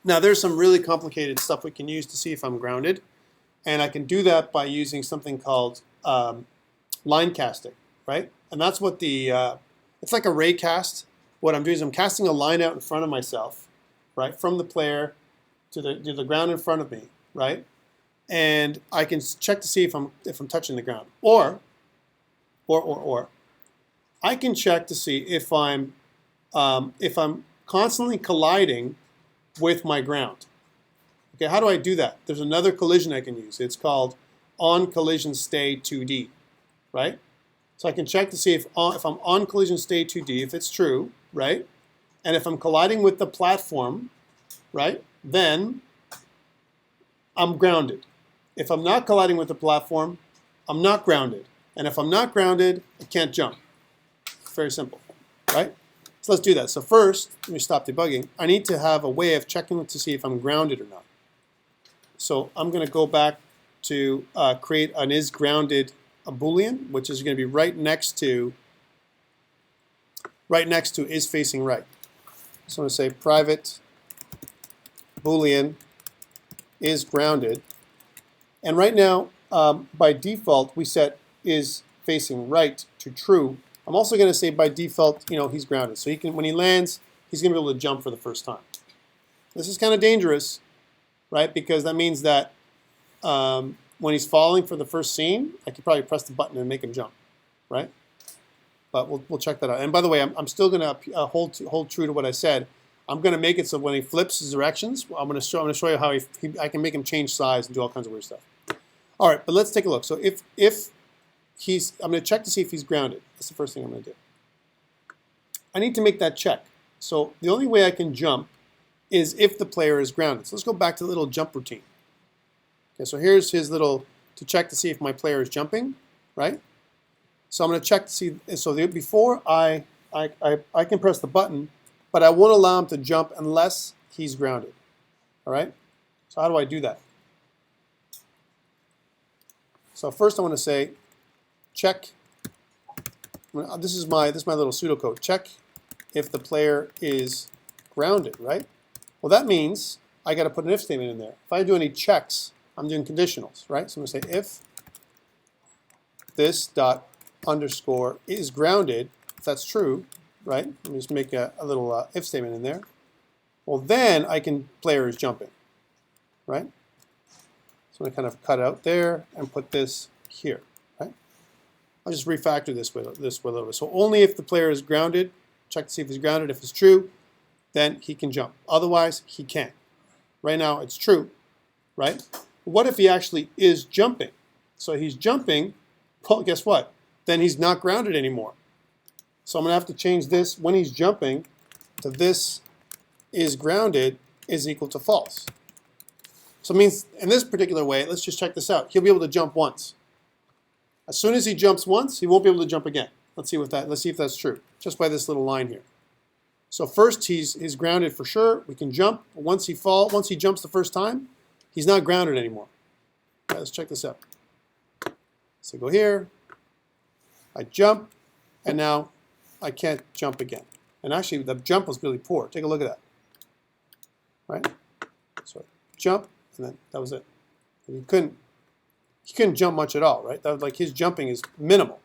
Now there's some really complicated stuff we can use to see if I'm grounded, and I can do that by using something called line casting, right? And that's what it's like a ray cast. What I'm doing is I'm casting a line out in front of myself, right, from the player to the ground in front of me, right? And I can check to see if I'm touching the ground, or I can check to see if I'm constantly colliding with my ground. Okay, how do I do that? There's another collision I can use. It's called on collision stay 2D, right? So I can check to see if I'm on collision stay 2D, if it's true, right? And if I'm colliding with the platform, right, then I'm grounded. If I'm not colliding with the platform, I'm not grounded. And if I'm not grounded, I can't jump. Very simple, right? So let's do that. So first, let me stop debugging. I need to have a way of checking to see if I'm grounded or not. So I'm going to go back to create an isGrounded Boolean, which is going to be right next to isFacingRight. So I'm going to say private Boolean isGrounded. And right now, by default, we set isFacingRight to true. I'm also going to say by default, he's grounded. So when he lands, he's going to be able to jump for the first time. This is kind of dangerous, right? Because that means that when he's falling for the first scene, I could probably press the button and make him jump, right? But we'll check that out. And by the way, I'm still going to hold true to what I said. I'm going to make it so when he flips his directions, I'm going to show you how I can make him change size and do all kinds of weird stuff. All right, but let's take a look. So if I'm going to check to see if he's grounded. That's the first thing I'm going to do. I need to make that check. So the only way I can jump is if the player is grounded. So let's go back to the little jump routine. Okay, so here's his little, to check to see if my player is jumping, right? So I'm going to check to see, so before I can press the button, but I won't allow him to jump unless he's grounded, all right? So how do I do that? So first I want to say, check, this is my little pseudocode, check if the player is grounded, right? Well, that means I got to put an if statement in there. If I do any checks, I'm doing conditionals, right? So I'm going to say if this dot underscore is grounded, if that's true, right? Let me just make a little if statement in there. Well, then I can player is jumping, right? So I'm going to kind of cut out there and put this here, right? I'll just refactor this with a little bit. So only if the player is grounded, check to see if he's grounded. If it's true, then he can jump. Otherwise, he can't. Right now, it's true, right? What if he actually is jumping? So he's jumping, well, guess what? Then he's not grounded anymore. So I'm going to have to change this when he's jumping to this is grounded is equal to false. So it means in this particular way, let's just check this out. He'll be able to jump once. As soon as he jumps once, he won't be able to jump again. Let's see if that's true, just by this little line here. So first he's grounded for sure. We can jump. But once he jumps the first time, he's not grounded anymore. All right, let's check this out. So go here, I jump, and now I can't jump again. And actually, the jump was really poor. Take a look at that. Right? So jump, and then that was it. And he couldn't jump much at all, right? That was like his jumping is minimal.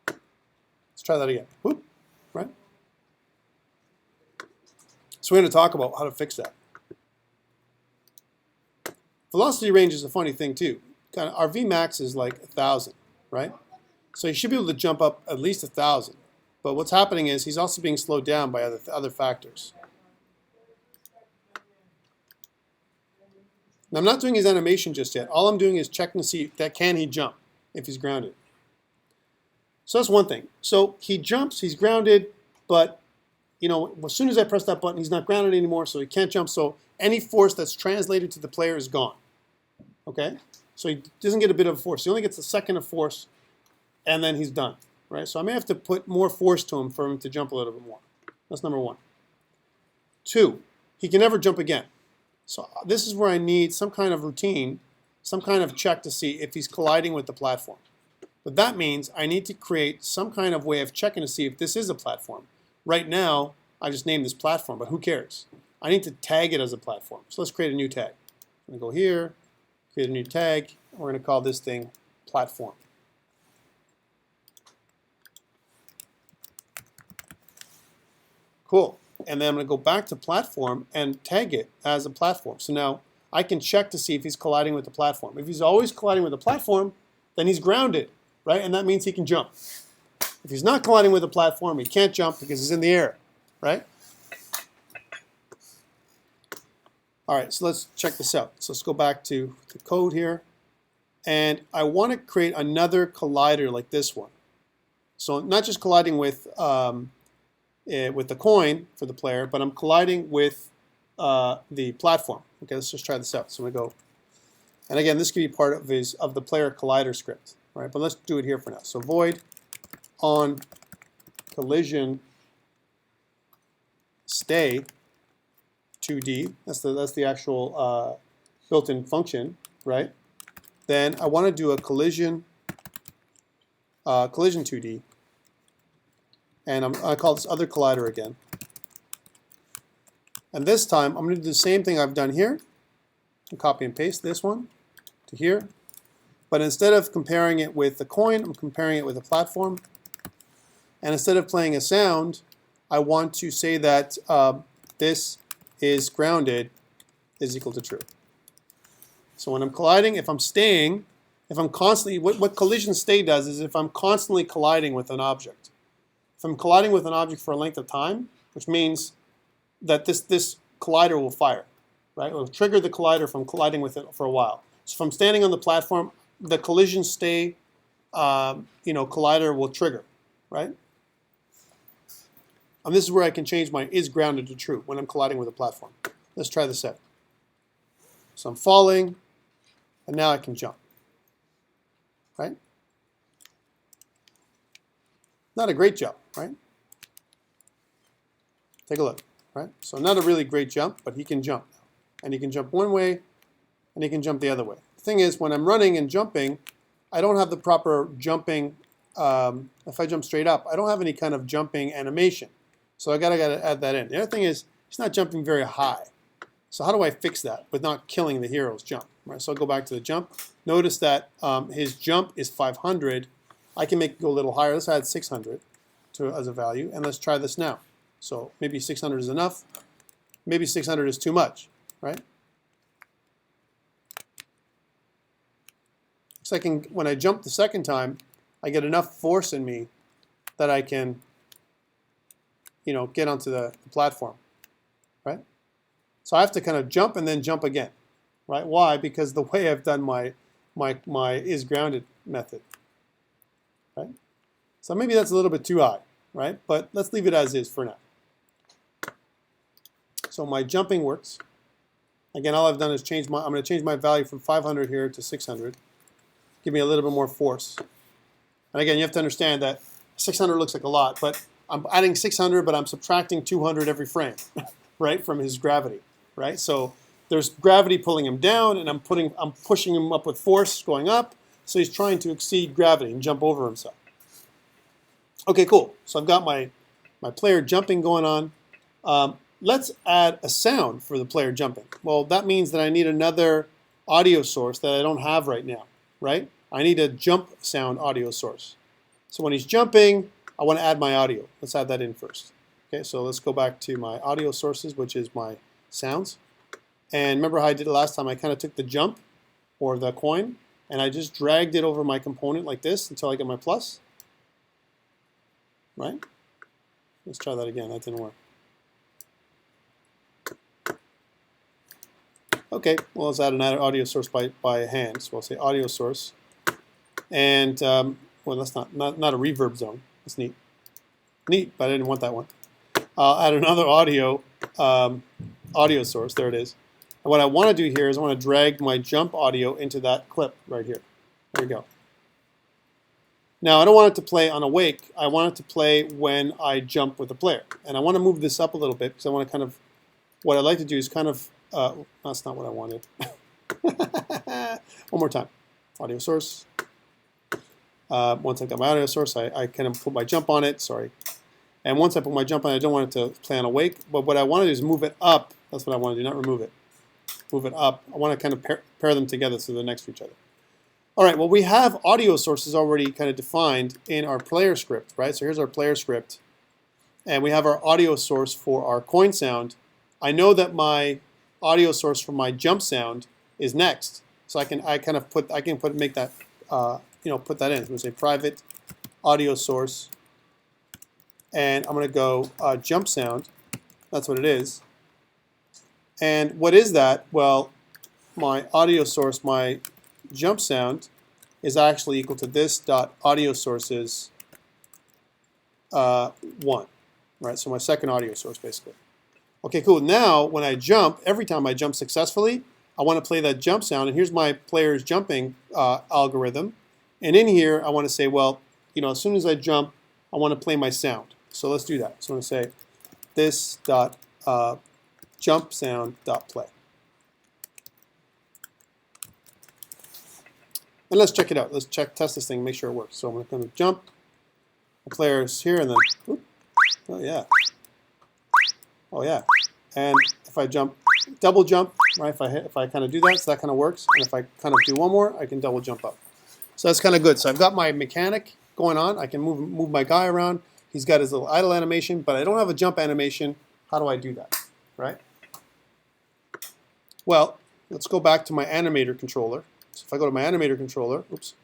Let's try that again. Whoop, right? So we're going to talk about how to fix that. Velocity range is a funny thing too. Kind of, our Vmax is like 1,000, right? So you should be able to jump up at least 1,000. But what's happening is he's also being slowed down by other factors. Now I'm not doing his animation just yet. All I'm doing is checking to see that can he jump if he's grounded. So that's one thing. So he jumps, he's grounded, but you know, as soon as I press that button, he's not grounded anymore, so he can't jump. So any force that's translated to the player is gone. Okay? So he doesn't get a bit of force. He only gets a second of force, and then he's done. Right? So I may have to put more force to him for him to jump a little bit more. That's number one. Two, he can never jump again. So this is where I need some kind of routine, some kind of check to see if he's colliding with the platform. But that means I need to create some kind of way of checking to see if this is a platform. Right now, I just named this platform, but who cares? I need to tag it as a platform. So let's create a new tag. I'm going to go here, create a new tag. And we're going to call this thing platform. Cool. And then I'm going to go back to platform and tag it as a platform. So now I can check to see if he's colliding with the platform. If he's always colliding with the platform, then he's grounded, right? And that means he can jump. If he's not colliding with the platform, he can't jump because he's in the air, right? All right, so let's check this out. So let's go back to the code here. And I want to create another collider like this one. So not just colliding with the coin for the player, but I'm colliding with the platform. Okay, let's just try this out. So we go, and again, this could be part of the player collider script, right? But let's do it here for now. So void on collision stay 2D. That's the actual built-in function, right? Then I want to do a collision 2D, and I call this other collider again. And this time I'm going to do the same thing I've done here. I'll copy and paste this one to here, but instead of comparing it with the coin, I'm comparing it with a platform. And instead of playing a sound, I want to say that this is grounded is equal to true. So when I'm colliding, if I'm staying, if I'm constantly, what collision stay does is if I'm constantly colliding with an object. If I'm colliding with an object for a length of time, which means that this collider will fire, right? It will trigger the collider from colliding with it for a while. So if I'm standing on the platform, the collision stay, collider will trigger, right? And this is where I can change my is grounded to true when I'm colliding with a platform. Let's try this out. So I'm falling, and now I can jump, right? Not a great jump, right? Take a look, right? So not a really great jump, but he can jump now. And he can jump one way, and he can jump the other way. The thing is, when I'm running and jumping, I don't have the proper jumping. If I jump straight up, I don't have any kind of jumping animation. So I gotta add that in. The other thing is, he's not jumping very high. So how do I fix that with not killing the hero's jump? Right? So I'll go back to the jump. Notice that his jump is 500. I can make it go a little higher. Let's add 600 as a value, and let's try this now. So maybe 600 is enough. Maybe 600 is too much, right? So when I jump the second time, I get enough force in me that I can, get onto the platform, right? So I have to kind of jump and then jump again, right? Why? Because the way I've done my is grounded method, right? So maybe that's a little bit too high, right? But let's leave it as is for now. So my jumping works. Again, all I've done is I'm going to change my value from 500 here to 600. Give me a little bit more force. And again, you have to understand that 600 looks like a lot, but I'm adding 600, but I'm subtracting 200 every frame, right, from his gravity, right? So there's gravity pulling him down, and I'm pushing him up with force going up. So he's trying to exceed gravity and jump over himself. Okay, cool. So I've got my player jumping going on. Let's add a sound for the player jumping. Well, that means that I need another audio source that I don't have right now, right? I need a jump sound audio source. So when he's jumping, I want to add my audio. Let's add that in first. Okay, so let's go back to my audio sources, which is my sounds. And remember how I did it last time? I kind of took the jump or the coin and I just dragged it over my component like this until I get my plus. Right? Let's try that again. That didn't work. Okay, well, let's add another audio source by hand. So I'll say audio source. And, well, that's not a reverb zone. That's neat. Neat, but I didn't want that one. I'll add another audio source. There it is. And what I want to do here is I want to drag my jump audio into that clip right here. There you go. Now, I don't want it to play on awake. I want it to play when I jump with the player. And I want to move this up a little bit because I want to kind of, what I'd like to do is kind of, that's not what I wanted. One more time. Audio source. Once I've got my audio source, I kind of put my jump on it. Sorry. And once I put my jump on it, I don't want it to play on awake. But what I want to do is move it up. That's what I want to do, not remove it. Move it up. I want to kind of pair them together so they're next to each other. All right, well, we have audio sources already kind of defined in our player script, right? So here's our player script. And we have our audio source for our coin sound. I know that my audio source for my jump sound is next. So make that, put that in. I'm going to say private audio source. And I'm going to go jump sound. That's what it is. And what is that? Well, my audio source, my jump sound, is actually equal to this dot audio sources 1, right? So my second audio source, basically. Okay, cool. Now, when I jump, every time I jump successfully, I want to play that jump sound. And here's my player's jumping algorithm. And in here, I want to say, well, as soon as I jump, I want to play my sound. So let's do that. So I'm going to say this dot jump sound dot play. And let's check it out. Let's test this thing, make sure it works. So I'm going to jump. The player's here, and then, whoop, oh yeah, oh yeah. And if I jump, double jump, right? If I kind of do that, so that kind of works. And if I kind of do one more, I can double jump up. So that's kind of good. So I've got my mechanic going on. I can move my guy around. He's got his little idle animation, but I don't have a jump animation. How do I do that, right? Well, let's go back to my animator controller. So if I go to my animator controller, oops.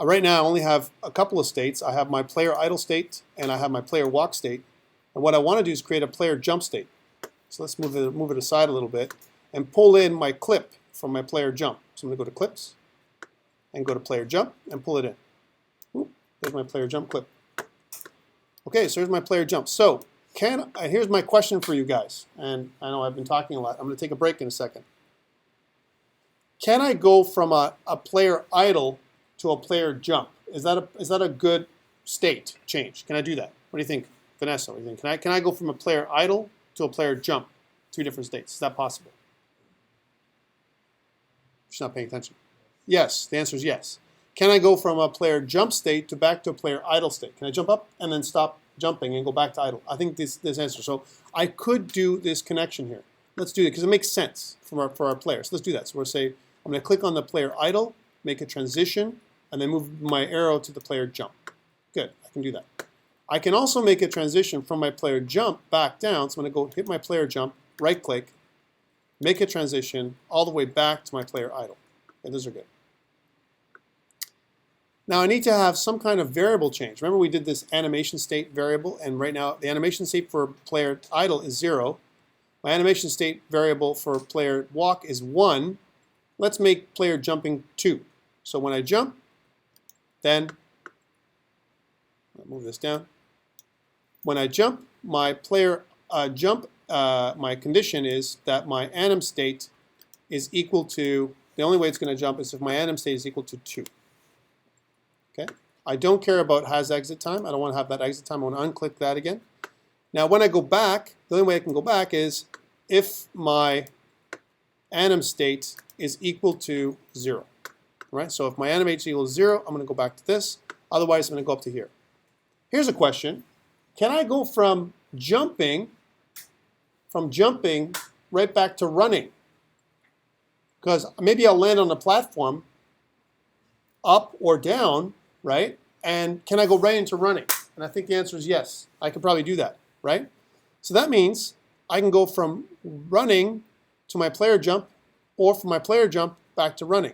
Right now I only have a couple of states. I have my player idle state and I have my player walk state. And what I want to do is create a player jump state. So let's move it aside a little bit and pull in my clip from my player jump. So I'm going to go to clips and go to player jump and pull it in. Ooh, there's my player jump clip. Okay, so here's my player jump. So here's my question for you guys. And I know I've been talking a lot. I'm going to take a break in a second. Can I go from a player idle to a player jump? Is that a good state change? Can I do that? What do you think, Vanessa? What do you think? Can I go from a player idle to a player jump? 2 different states. Is that possible? She's not paying attention. Yes, the answer is yes. Can I go from a player jump state back to a player idle state? Can I jump up and then stop jumping and go back to idle? I think this answer. So I could do this connection here. Let's do it because it makes sense for our players. So let's do that. So we'll say I'm going to click on the player idle, make a transition, and then move my arrow to the player jump. Good, I can do that. I can also make a transition from my player jump back down. So I'm going to go hit my player jump, right click, make a transition all the way back to my player idle. Okay, those are good. Now I need to have some kind of variable change. Remember we did this animation state variable, and right now the animation state for player idle is 0. My animation state variable for player walk is 1. Let's make player jumping 2. So when I jump, then I'll move this down. When I jump, my player my condition is that my anim state is equal to, the only way it's going to jump is if my anim state is equal to 2. Okay? I don't care about has exit time. I don't want to have that exit time. I want to unclick that again. Now when I go back, the only way I can go back is if my anim state is equal to 0. right? So if my animate equals 0, I'm going to go back to this. Otherwise, I'm going to go up to here. Here's a question. Can I go from jumping right back to running? Because maybe I'll land on the platform up or down, right? And can I go right into running? And I think the answer is yes. I could probably do that, right? So that means I can go from running to my player jump, or from my player jump back to running.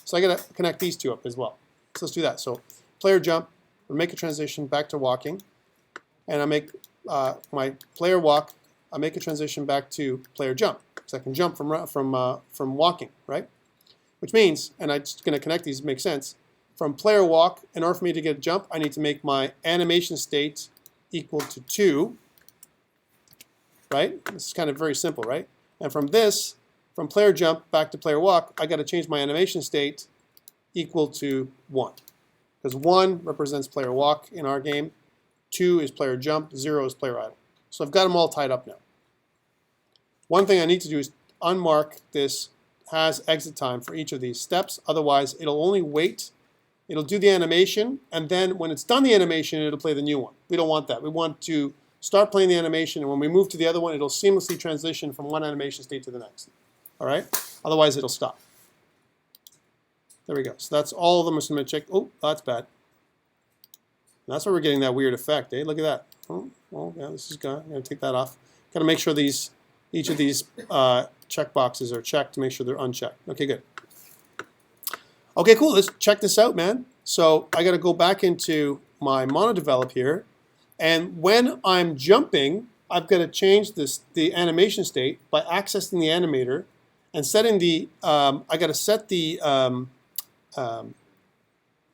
So I got to connect these two up as well. So let's do that. So player jump, we'll make a transition back to walking, and I make my player walk. I make a transition back to player jump, because I can jump from walking, right? Which means, and I'm just going to connect these to make sense. From player walk, in order for me to get a jump, I need to make my animation state equal to 2, right? This is kind of very simple, right? And from this, from player jump back to player walk, I got to change my animation state equal to 1. Because 1 represents player walk in our game, 2 is player jump, 0 is player idle. So I've got them all tied up now. One thing I need to do is unmark this has exit time for each of these steps. Otherwise, it'll only wait. It'll do the animation, and then when it's done the animation, it'll play the new one. We don't want that. We want to start playing the animation, and when we move to the other one, it'll seamlessly transition from one animation state to the next. All right? Otherwise, it'll stop. There we go. So that's all of them. I'm just going to check. Oh, that's bad. And that's why we're getting that weird effect, eh? Look at that. Oh, well, yeah, this is good. I'm going to take that off. Got to make sure each of these check boxes are checked to make sure they're unchecked. Okay, good. Okay, cool. Let's check this out, man. So I got to go back into my monodevelop here, and when I'm jumping, I've got to change the animation state by accessing the animator and setting the. I got to set the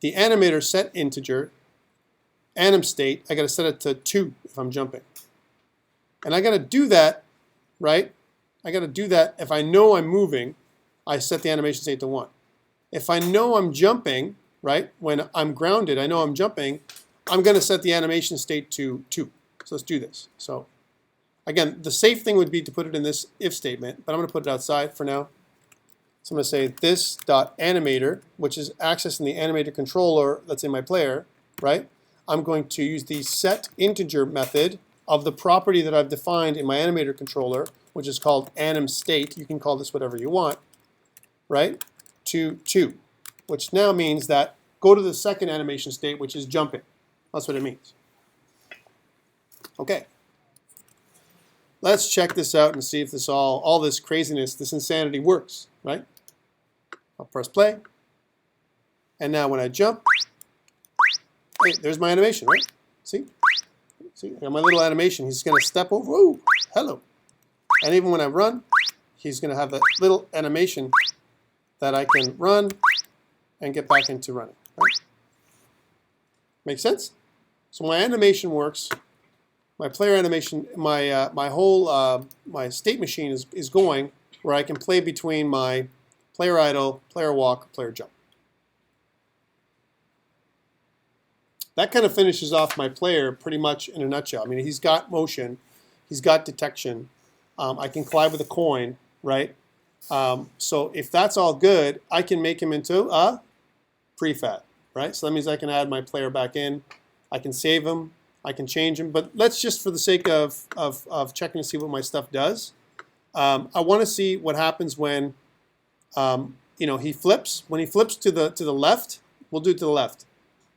animator set integer anim state. I got to set it to 2 if I'm jumping, and I got to do that, right? I got to do that if I know I'm moving. I set the animation state to 1. If I know I'm jumping, right, when I'm grounded, I know I'm jumping, I'm going to set the animation state to 2. So let's do this. So again, the safe thing would be to put it in this if statement, but I'm going to put it outside for now. So I'm going to say this.animator, which is accessing the animator controller that's in my player, right? I'm going to use the set integer method of the property that I've defined in my animator controller, which is called anim state. You can call this whatever you want, right? To 2, which now means that go to the second animation state, which is jumping. That's what it means. Okay. Let's check this out and see if this all this craziness, this insanity works, right? I'll press play. And now when I jump, hey, there's my animation, right? See? See, I got my little animation. He's going to step over. Ooh, hello. And even when I run, he's going to have that little animation that I can run and get back into running. Right? Make sense? So my animation works. My player animation, my whole my state machine is going where I can play between my player idle, player walk, player jump. That kind of finishes off my player pretty much in a nutshell. I mean, he's got motion, he's got detection. I can collide with a coin, right? So if that's all good, I can make him into a prefab, right? So that means I can add my player back in. I can save him. I can change him. But let's just, for the sake of checking to see what my stuff does, I want to see what happens when he flips. When he flips to the left, we'll do it to the left.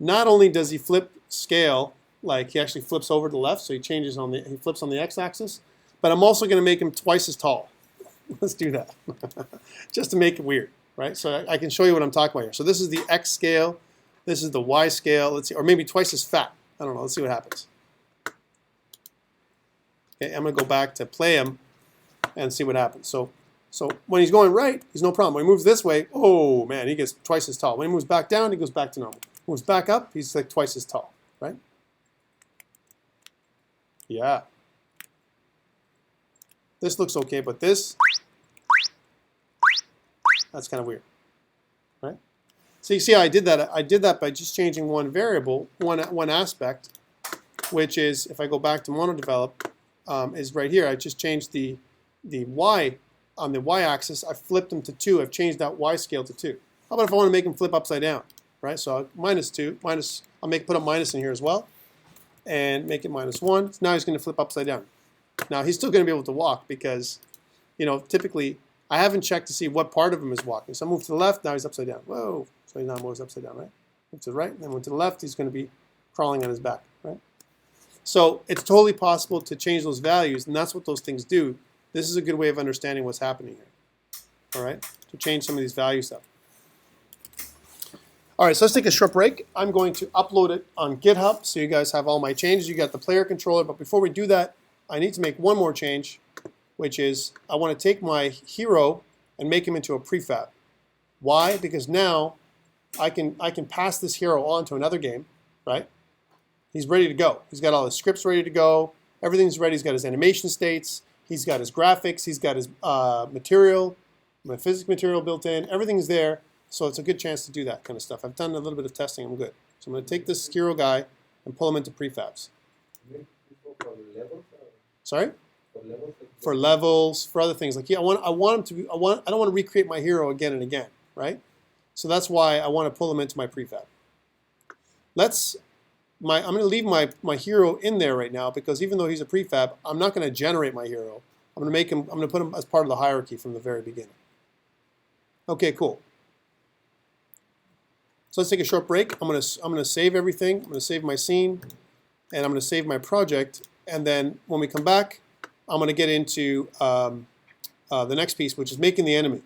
Not only does he flip scale, like he actually flips over to the left, so he flips on the x-axis, but I'm also going to make him twice as tall. Let's do that, just to make it weird, right? So I can show you what I'm talking about here. So this is the X scale, this is the Y scale. Let's see, or maybe twice as fat. I don't know. Let's see what happens. Okay, I'm going to go back to play him and see what happens. So when he's going right, he's no problem. When he moves this way, oh man, he gets twice as tall. When he moves back down, he goes back to normal. Moves back up, he's like twice as tall, right? Yeah. This looks okay, but this, that's kind of weird, right? So you see how I did that? I did that by just changing one variable, one aspect, which is, if I go back to monodevelop, is right here. I just changed the Y, on the Y-axis, I flipped them to 2. I've changed that Y scale to 2. How about if I want to make him flip upside down, right? So -2, I'll put a minus in here as well, and make it -1. So now he's going to flip upside down. Now he's still going to be able to walk because, you know, typically I haven't checked to see what part of him is walking. So I move to the left, now he's upside down. Whoa! So he now moves upside down, right? Move to the right, then move to the left. He's going to be crawling on his back, right? So it's totally possible to change those values, and that's what those things do. This is a good way of understanding what's happening here. All right, to change some of these values up. All right, so let's take a short break. I'm going to upload it on GitHub so you guys have all my changes. You got the player controller, but before we do that, I need to make one more change, which is I want to take my hero and make him into a prefab. Why? Because now I can pass this hero on to another game, right? He's ready to go. He's got all his scripts ready to go. Everything's ready. He's got his animation states. He's got his graphics. He's got his material, my physics material built in. Everything's there. So it's a good chance to do that kind of stuff. I've done a little bit of testing. I'm good. So I'm going to take this hero guy and pull him into prefabs. Sorry? For levels, for other things. Like I don't want to recreate my hero again and again, right? So that's why I want to pull him into my prefab. I'm going to leave my hero in there right now because even though he's a prefab, I'm not going to generate my hero. I'm going to put him as part of the hierarchy from the very beginning. Okay, cool. So let's take a short break. I'm going to save everything. I'm going to save my scene, and I'm going to save my project. And then when we come back, I'm going to get into the next piece, which is making the enemy.